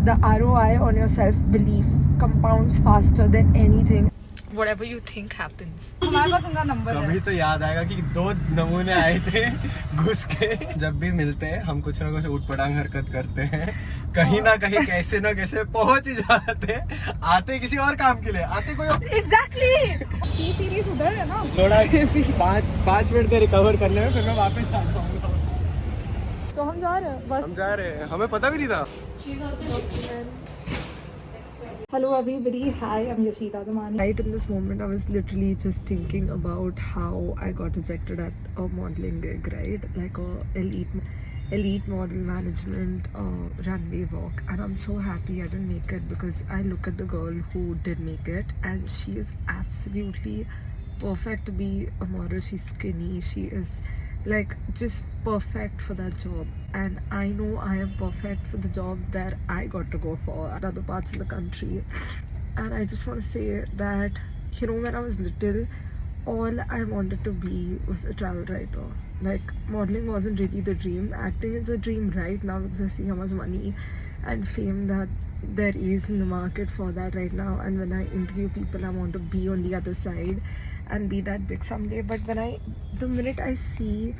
the ROI on your self-belief compounds faster than anything. Whatever you think happens. हमारे पास उनका number है. कभी तो याद आएगा कि 2 नमूने आए थे घुस के. जब भी मिलते हैं हम कुछ ना कुछ उठपटांग हरकत करते हैं. कहीं ना कहीं कैसे ना कैसे पहुंच ही जाते हैं. आते किसी और काम के लिए, आते कोई और. Exactly. ये सीरीज उधर है ना. थोड़ा 5 मिनट के रिकवर करने में फिर मैं वापस आ जाऊंगा. तो हम जा रहे हैं बस. हम जा रहे हैं, हमें पता भी नहीं था. Hello everybody, hi, I'm Yashita Damani. Right in this moment, I was literally just thinking about how I got rejected at a modeling gig, right? Like a elite model management runway walk, and I'm so happy I didn't make it because I look at the girl who did make it, and she is absolutely perfect to be a model. She's skinny, she is like just perfect for that job, and I know I am perfect for the job that I got to go for at other parts of the country. And I just want to say that, you know, when I was little, all I wanted to be was a travel writer. Like, modeling wasn't really the dream. Acting is a dream right now because I see how much money and fame that there is in the market for that right now. And when I interview people, I want to be on the other side and be that big someday. But the minute I see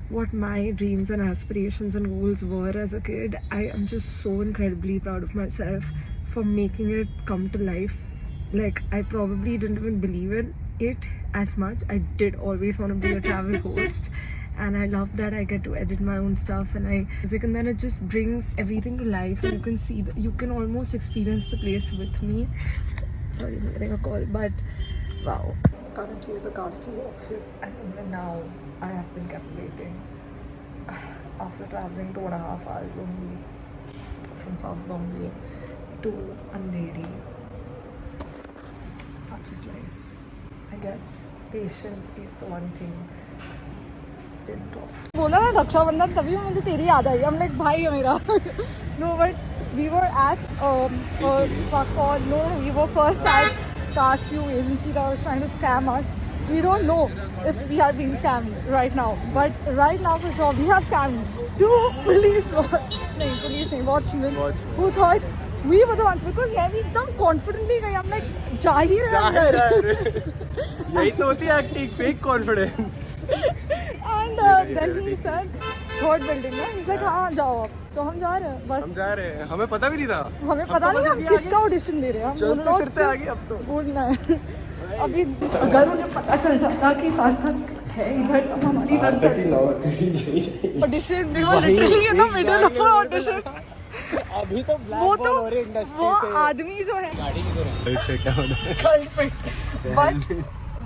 what my dreams and aspirations and goals were as a kid, I am just so incredibly proud of myself for making it come to life. Like, I probably didn't even believe in it as much. I did always want to be a travel host, and I love that I get to edit my own stuff and and then it just brings everything to life, and you can see you can almost experience the place with me. Sorry, I'm getting a call, but wow. Currently at the casting office, and even now I have been kept waiting after traveling 2.5 hours only from South Bombay to Andheri. Such is life. I guess patience is the one thing been taught. बोला ना रक्षाबंधन, तभी मुझे तेरी याद आई. I'm like, भाई है मेरा. No, but we were at we were first at Cast View agency that was trying to scam us. We don't know if we are being scammed right now, but right now for sure we have scammed 2 police watchmen who thought we were the ones, because we एकदम confidently गए. I'm like, जा ही रहे अंदर. यही तो होती है acting, fake confidence. And then he said third building में. He's like, हाँ जाओ आप. तो हम जा रहे हैं बस. हम जा रहे हैं, हमें पता भी नहीं था. हमें पता नहीं हम किसका ऑडिशन दे रहे हैं. हम चलते फिरते आगे अब तो बोलना है. अभी अगर मुझे पता चल जाता कि सार्थक है इधर तो हमारी ऑडिशन देखो literally in the middle of audition. अभी तो वो आदमी जो है बट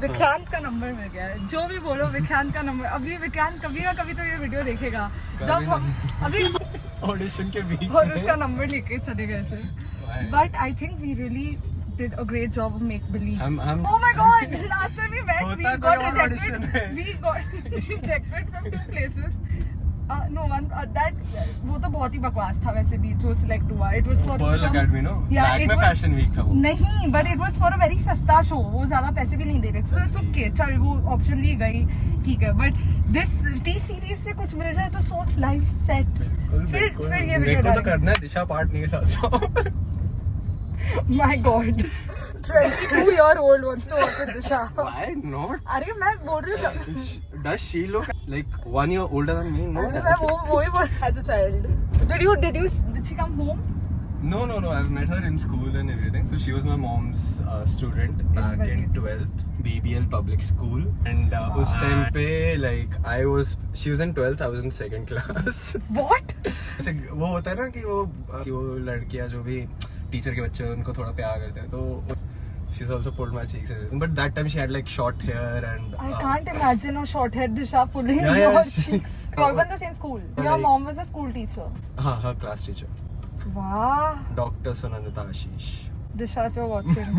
विक्रांत का नंबर मिल गया है. जो भी बोलो विक्रांत का नंबर. अभी विक्रांत कभी ना कभी तो ये वीडियो देखेगा जब हम अभी ऑडिशन के बीच और उसका नंबर लेके चले गए थे. But I think we really did a great job of make believe. Oh my god, last time we met we got rejected. We got rejected from 2 places. No one that वो तो बहुत ही बकवास था वैसे भी जो सिलेक्ट हुआ. It was for Pearl Academy, no? Black में fashion week था वो. नहीं, but it was for a very सस्ता शो. वो ज्यादा पैसे भी नहीं दे रहे. So it's okay, चल वो ऑप्शन ली गई, ठीक है. But this T series से कुछ मिल जाए तो सोच लाइफ सेट. फिर ये वीडियो डाल. तो करना है दिशा पार्टनी के साथ. My God, 22-year-old wants to work with Disha. Why not? अरे मैं बोल रही हूँ. Does she look like 1 year older than me? No. अरे मैं वो ही बोल. As a child, did she come home? No. I've met her in school and everything. So she was my mom's student back in 12th BBL public school. And उस time पे she was in 12th, I was in 2nd class. What? ऐसे वो होता है ना कि वो लड़कियां जो भी टीचर के बच्चे उनको थोड़ा प्यार करते हैं तो she's also pulled my cheeks and everything. But that time she had like short hair and I can't imagine a short haired Disha pulling your cheeks. You all went the same school. Your mom was a school teacher. हाँ, her class teacher. Wow. Dr. Sunandita Ashish. Disha, if you're watching.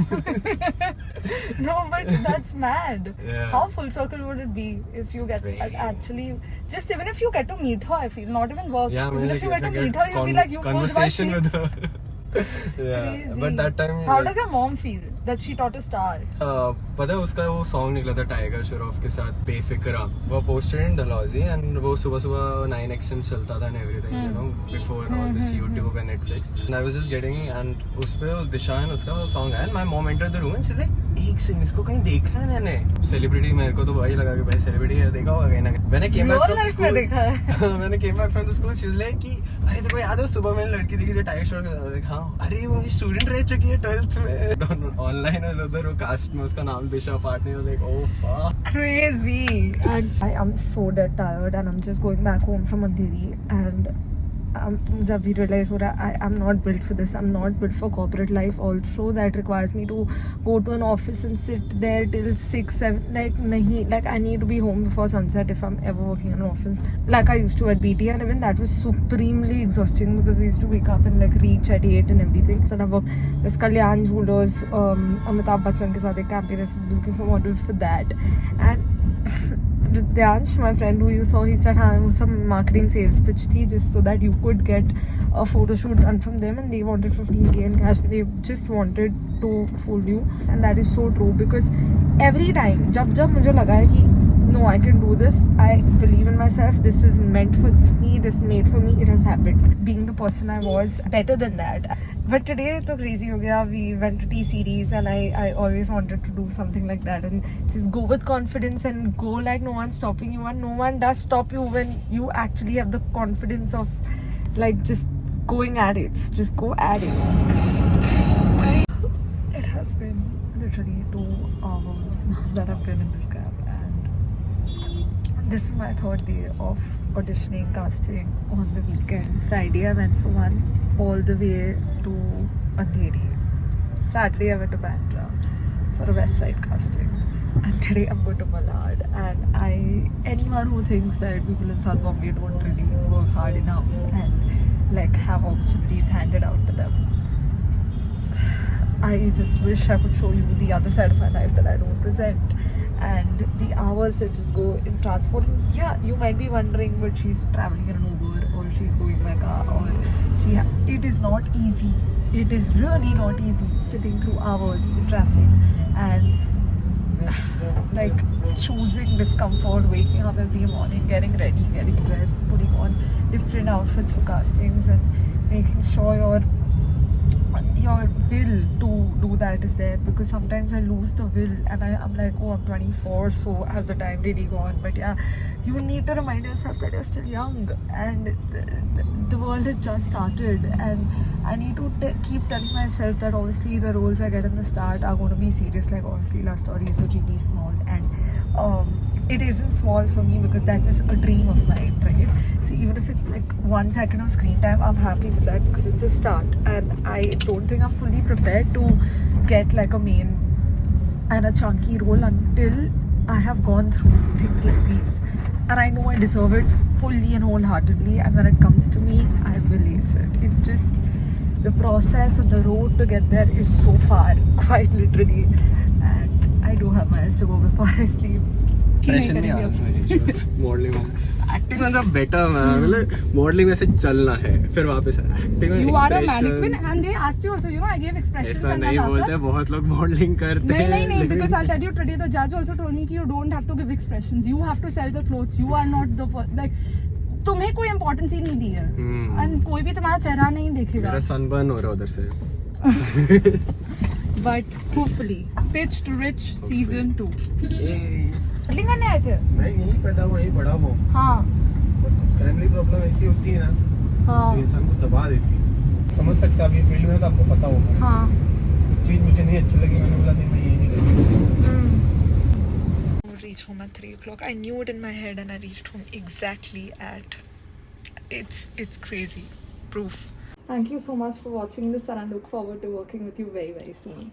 No, but that's mad. Yeah. How full circle would it be if you get actually just even if you get to meet her? I feel not even work. Yeah, even if you get to meet her, you'll be like you conversation with her. Yeah. Crazy. But that time how does your mom feel? that she taught a star. पता है उसका वो song निकला था tiger Shroff के साथ बेफिक्रा, वो posted in Dalhousie and वो सुबह सुबह 9XM चलता था and everything you know before all this YouTube and Netflix and I was just getting and उस पे दिशा एंड उसका वो सॉन्ग है and my mom entered the room and she like एक सेकंड इसको कहीं देखा है मैंने, सेलिब्रिटी मेरे को तो वही लगा कि भाई सेलिब्रिटी है, देखा होगा कहीं ना कहीं। मैंने केम बैक फ्रॉम स्कूल देखा है। मैंने came back from the school she was like कि अरे देखो याद है सुबह मैंने लड़की देखी थी टाइगर श्रॉफ के साथ, देखा अरे वो मेरी स्टूडेंट रह चुकी है 12th में ऑनलाइन है उधर वो कास्ट में उसका नाम दिशा पाटनी है, like oh fuck Crazy. And I am so dead tired and I'm just going back home from Andheri and जब भी realize हो रहा है I'm not built for this. I'm not built for corporate life also that requires me to go to an office and sit there till 6, 7 like nahi, like I need to be home before sunset if I'm ever working in an office like I used to at BT and even that was supremely exhausting because I used to wake up and like reach at 8 and everything. So now this Kalyan Jewelers Amitabh Bachchan ke sath ek campaign is looking for models for that and Ridyansh, my friend who you saw, he said हाँ वो सब marketing sales pitch थी just so that you could get a photo shoot done from them and they wanted 15k in cash. They just wanted to fool you and that is so true because every time जब मुझे लगा है कि no I can do this, I believe in myself, this is meant for me, this is made for me, it has happened. Being the person I was, better than that. But today तो crazy हो गया. We went to T-Series and I always wanted to do something like that and just go with confidence and go like no one's stopping you and no one does stop you when you actually have the confidence of like just going at it. Just go at it. It has been literally 2 hours now that I've been in this cab and this is my 3rd day of auditioning, casting on the weekend. Friday I went for one all the way to Andheri. Saturday I went to Bandra for a West Side casting. And today I'm going to Malad. And anyone who thinks that people in South Bombay don't really work hard enough and like have opportunities handed out to them, I just wish I could show you the other side of my life that I don't present. And the hours that just go in transport. Yeah, you might be wondering, but she's traveling in an Uber or she's going by car or it is not easy. It is really not easy sitting through hours in traffic and like choosing discomfort, waking up every morning, getting ready, getting dressed, putting on different outfits for castings and making sure your will to do that is there because sometimes I lose the will and I'm like, oh, I'm 24, so has the time really gone? But yeah, you need to remind yourself that you're still young and the world has just started and I need to keep telling myself that obviously the roles I get in the start are going to be serious, like obviously Love Stories were really small and it isn't small for me because that was a dream of mine, right? So even if it's like 1 second of screen time, I'm happy with that because it's a start and I don't think I'm fully prepared to get like a main and a chunky role until I have gone through things like these and I know I deserve it fully and wholeheartedly and when it comes to me, I will ace it. It's just the process and the road to get there is so far, quite literally, and I do have miles to go before I sleep. Pressure नहीं आ modelling में acting मतलब better ma'am, मतलब modelling में से चलना है फिर वापस एक्टिंग में You are a mannequin and they asked you also, you know, I gave expressions. ऐसा नहीं बोलते, बहुत लोग मॉडलिंग करते हैं नहीं, because I'll tell you today the judge also told me कि you don't have to give expressions, you have to sell the clothes, you are not the like तुम्हें कोई इम्पोर्टेंस ही नहीं दी है and कोई भी तुम्हारा चेहरा नहीं देखेगा. मेरा सनबर्न हो रहा है उधर से. But hopefully pitch to rich season 2. Film करने आए थे? मैं यहीं पैदा हुआ, यहीं बड़ा हुआ. हाँ. फैमिली प्रॉब्लम ऐसी होती है ना, हाँ. इंसान को दबा देती है. समझ सकते आप ये फील्ड में तो आपको पता होगा. हाँ. चीज मुझे नहीं अच्छी लगी, मैंने बोला नहीं मैं ये नहीं करूँगा. Reach home at 3 o'clock. I knew it in my head and I reached home exactly at it's crazy. Proof. Thank you so much for watching this and I look forward to working with you very, very soon.